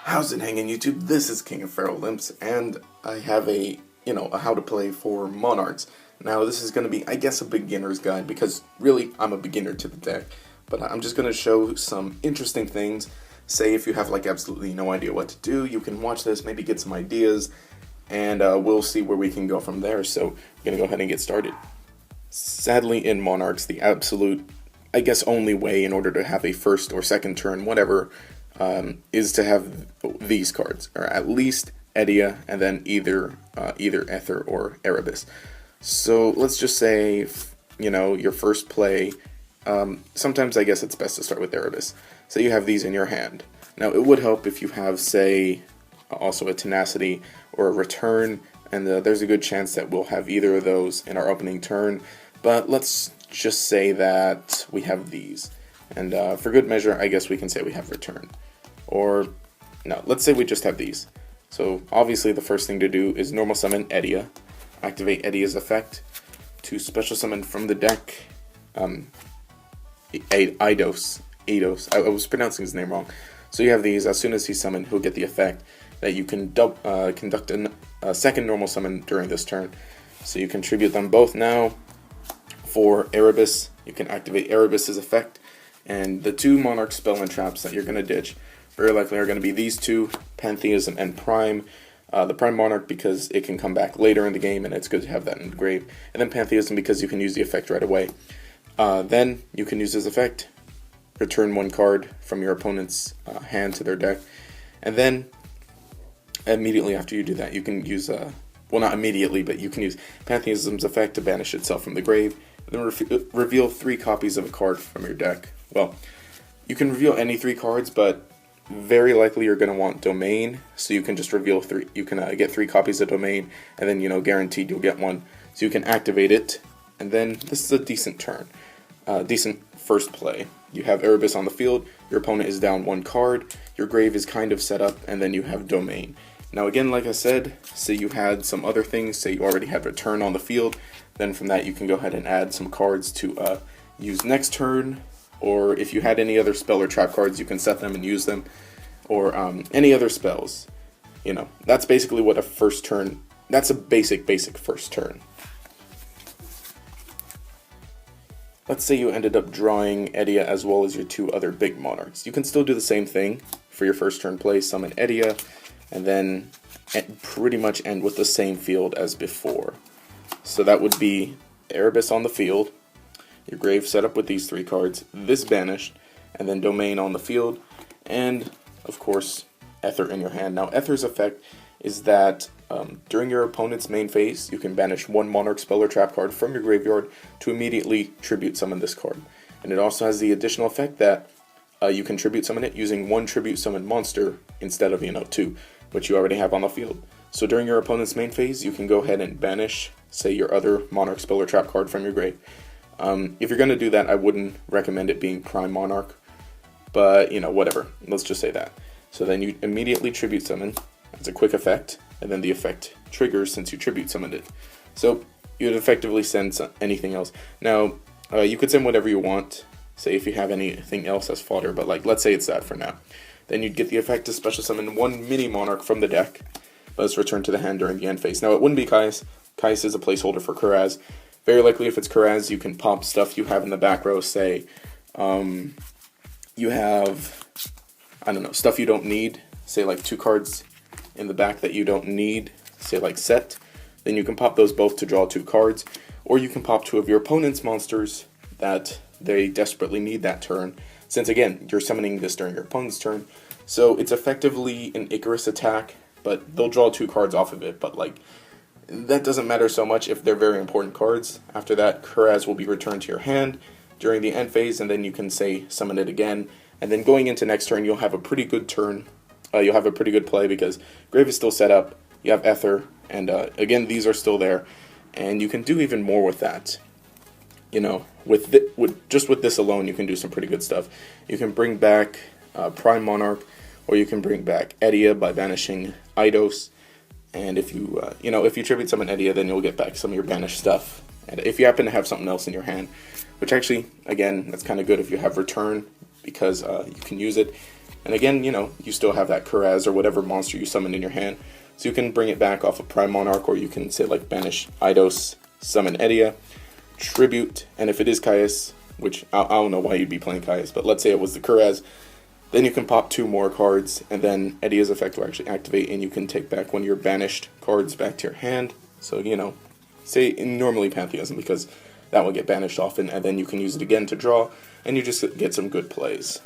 How's it hanging, YouTube? This is King of Feral Limps, and I have a how to play for Monarchs. Now, this is going to be, I guess, a beginner's guide, because really, I'm a beginner to the deck. But I'm just going to show some interesting things. Say if you have, like, absolutely no idea what to do, you can watch this, maybe get some ideas, and we'll see where we can go from there. So, we're going to go ahead and get started. Sadly, in Monarchs, the absolute, I guess, only way in order to have a first or second turn, whatever, is to have these cards, or at least Edea, and then either Ether or Erebus. So let's just say, your first play, sometimes I guess it's best to start with Erebus. So you have these in your hand. Now it would help if you have, say, also a Tenacity or a Return, and there's a good chance that we'll have either of those in our opening turn, but let's just say that we have these. And for good measure, I guess we can say we have Return. Or, no, let's say we just have these. So, obviously the first thing to do is normal summon Edea. Activate Edea's effect to special summon from the deck Eidos. I was pronouncing his name wrong. So you have these. As soon as he's summoned, he'll get the effect that you can conduct a second normal summon during this turn. So you contribute them both now. For Erebus, you can activate Erebus's effect. And the two Monarch spell and traps that you're going to ditch very likely are going to be these two, Pantheism and Prime. The Prime Monarch because it can come back later in the game and it's good to have that in the grave. And then Pantheism because you can use the effect right away. Then you can use this effect, return one card from your opponent's hand to their deck. And then immediately after you do that, you can use, well, not immediately, but you can use Pantheism's effect to banish itself from the grave. And then reveal 3 copies of a card from your deck. Well, you can reveal any 3 cards, but very likely you're going to want Domain, so you can just reveal 3. You can get 3 copies of Domain, and then, guaranteed you'll get one. So you can activate it, and then this is a decent turn. Decent first play. You have Erebus on the field, your opponent is down 1 card, your grave is kind of set up, and then you have Domain. Now again, like I said, say you had some other things, say you already had Return on the field, then from that you can go ahead and add some cards to use next turn, or if you had any other spell or trap cards, you can set them and use them, or any other spells. That's basically what a first turn, that's a basic first turn. Let's say you ended up drawing Edea as well as your 2 other big Monarchs. You can still do the same thing for your first turn play, summon Edea, and then pretty much end with the same field as before. So that would be Erebus on the field, your grave set up with these 3 cards, this banished, and then Domain on the field, and of course Ether in your hand. Now Ether's effect is that during your opponent's main phase, you can banish 1 Monarch spell or trap card from your graveyard to immediately tribute summon this card. And it also has the additional effect that you can tribute summon it using 1 tribute summon monster instead of 2, which you already have on the field. So during your opponent's main phase, you can go ahead and banish, say, your other Monarch spell or trap card from your grave. If you're going to do that, I wouldn't recommend it being Prime Monarch, but, whatever. Let's just say that. So then you immediately tribute summon as a quick effect, and then the effect triggers since you tribute summoned it. So you'd effectively send anything else. Now, you could send whatever you want, say if you have anything else as fodder, but let's say it's that for now. Then you'd get the effect to special summon 1 mini Monarch from the deck, but it's returned to the hand during the end phase. Now it wouldn't be Kais. Kais is a placeholder for Kuraz. Very likely if it's Kuraz, you can pop stuff you have in the back row, say, you have, I don't know, stuff you don't need, say 2 cards in the back that you don't need, say Set, then you can pop those both to draw 2 cards, or you can pop 2 of your opponent's monsters that they desperately need that turn, since again, you're summoning this during your opponent's turn, so it's effectively an Icarus attack, but they'll draw 2 cards off of it, but that doesn't matter so much if they're very important cards. After that, Kuraz will be returned to your hand during the end phase, and then you can, say, summon it again. And then going into next turn, you'll have a pretty good turn. You'll have a pretty good play because Grave is still set up. You have Ether, and again, these are still there. And you can do even more with that. Just with this alone, you can do some pretty good stuff. You can bring back Prime Monarch, or you can bring back Edea by banishing Eidos. And if you, if you tribute summon Edea, then you'll get back some of your banished stuff. And if you happen to have something else in your hand, which actually, again, that's kind of good if you have Return, because you can use it. And again, you know, you still have that Kuraz or whatever monster you summoned in your hand. So you can bring it back off of Prime Monarch, or you can say like banish YuGiOh, summon Edea, tribute, and if it is Caius, which I don't know why you'd be playing Caius, but let's say it was the Kuraz, then you can pop 2 more cards, and then Edea's effect will actually activate, and you can take back one of your banished cards back to your hand. So, you know, say normally Pantheism, because that will get banished often, and then you can use it again to draw, and you just get some good plays.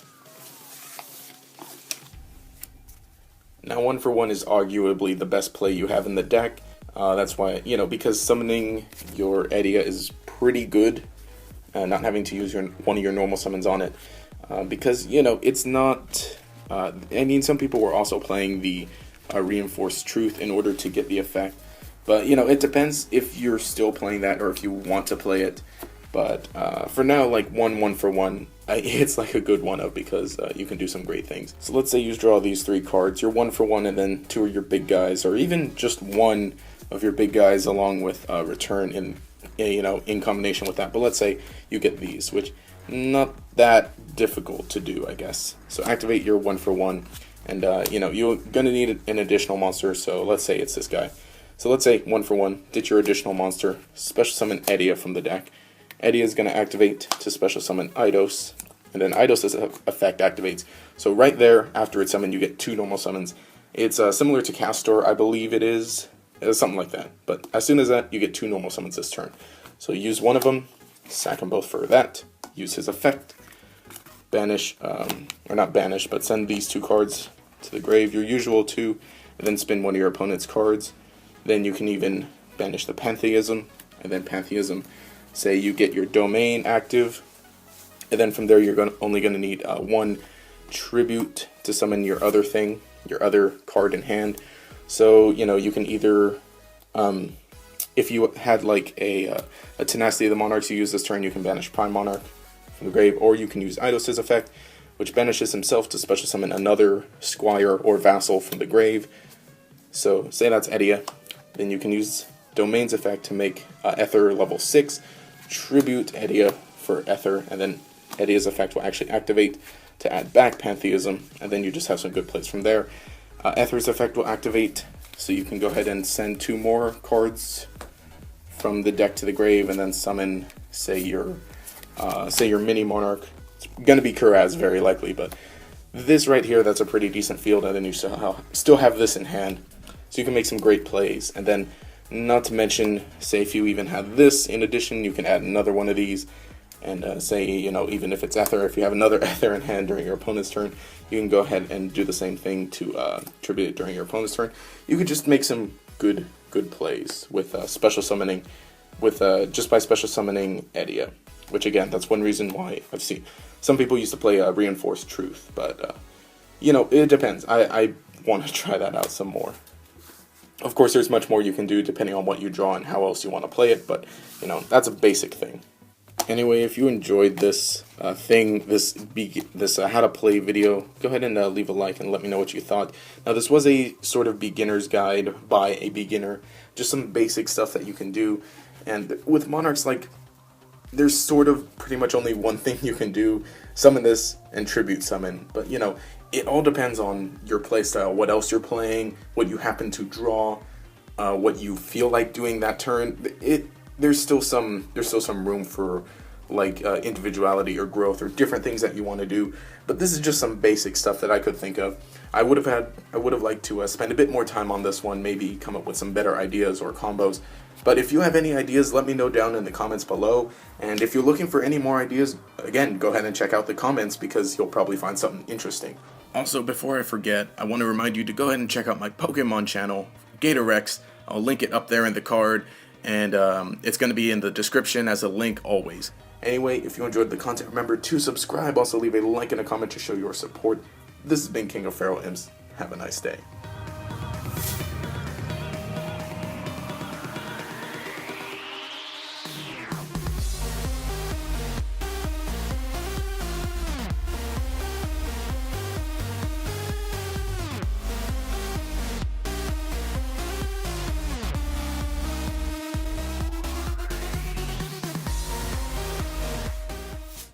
Now, 1-for-1 is arguably the best play you have in the deck. That's why, you know, because summoning your Edea is pretty good, not having to use one of your normal summons on it. Because, you know, it's not... I mean, some people were also playing the Reinforced Truth in order to get the effect. But, you know, it depends if you're still playing that or if you want to play it. But for now, like 1-for-1, it's like a good 1-up because you can do some great things. So let's say you draw these 3 cards. You're 1-for-1 and then 2 of your big guys, or even just 1 of your big guys along with return in, you know, in combination with that. But let's say you get these, which not that difficult to do, I guess. So activate your 1-for-1, and you know, you're gonna need an additional monster. So let's say it's this guy. So let's say 1-for-1, get your additional monster, special summon Edea from the deck. Edea is going to activate to special summon YuGiOh, and then YuGiOh's effect activates. So right there, after it's summoned, you get 2 normal summons. It's similar to Castor, I believe it is. It's something like that. But as soon as that, you get 2 normal summons this turn. So use one of them, sack them both for that, use his effect, banish, or not banish, but send these 2 cards to the grave, your usual 2, and then spin one of your opponent's cards. Then you can even banish the Pantheism, and then Pantheism, say you get your domain active, and then from there you're only going to need 1 tribute to summon your other thing, your other card in hand. So, you know, you can either, if you had like a Tenacity of the Monarchs you use this turn, you can banish Prime Monarch from the grave, or you can use YuGiOh's effect, which banishes himself to special summon another Squire or Vassal from the grave. So, say that's Edea, then you can use Domain's effect to make Ether level 6, tribute Edea for Ether, and then Edea's effect will actually activate to add back Pantheism, and then you just have some good plays from there. Ether's effect will activate, so you can go ahead and send 2 more cards from the deck to the grave, and then summon, say your mini Monarch. It's going to be Kuraz, very likely, but this right here, that's a pretty decent field, and then you still have this in hand, so you can make some great plays. And then, not to mention, say if you even have this in addition, you can add another one of these, and say, you know, even if it's Ether, if you have another Ether in hand during your opponent's turn, you can go ahead and do the same thing to tribute it during your opponent's turn. You could just make some good plays with special summoning, with just by special summoning Edea, which again, that's one reason why I've seen some people used to play Reinforced Truth, but you know, it depends. I want to try that out some more. Of course, there's much more you can do depending on what you draw and how else you want to play it, but, you know, that's a basic thing. Anyway, if you enjoyed this this how to play video, go ahead and leave a like and let me know what you thought. Now, this was a sort of beginner's guide by a beginner, just some basic stuff that you can do. And with Monarchs, like, there's sort of pretty much only one thing you can do: summon this and tribute summon. But, you know, it all depends on your playstyle, what else you're playing, what you happen to draw, what you feel like doing that turn. There's still some room for like individuality or growth or different things that you want to do. But this is just some basic stuff that I could think of. I would have liked to spend a bit more time on this one, maybe come up with some better ideas or combos. But if you have any ideas, let me know down in the comments below. And if you're looking for any more ideas, again, go ahead and check out the comments because you'll probably find something interesting. Also, before I forget, I want to remind you to go ahead and check out my Pokemon channel, GatorX. I'll link it up there in the card, and it's going to be in the description as a link always. Anyway, if you enjoyed the content, remember to subscribe. Also, leave a like and a comment to show your support. This has been King of Feral Imps. Have a nice day.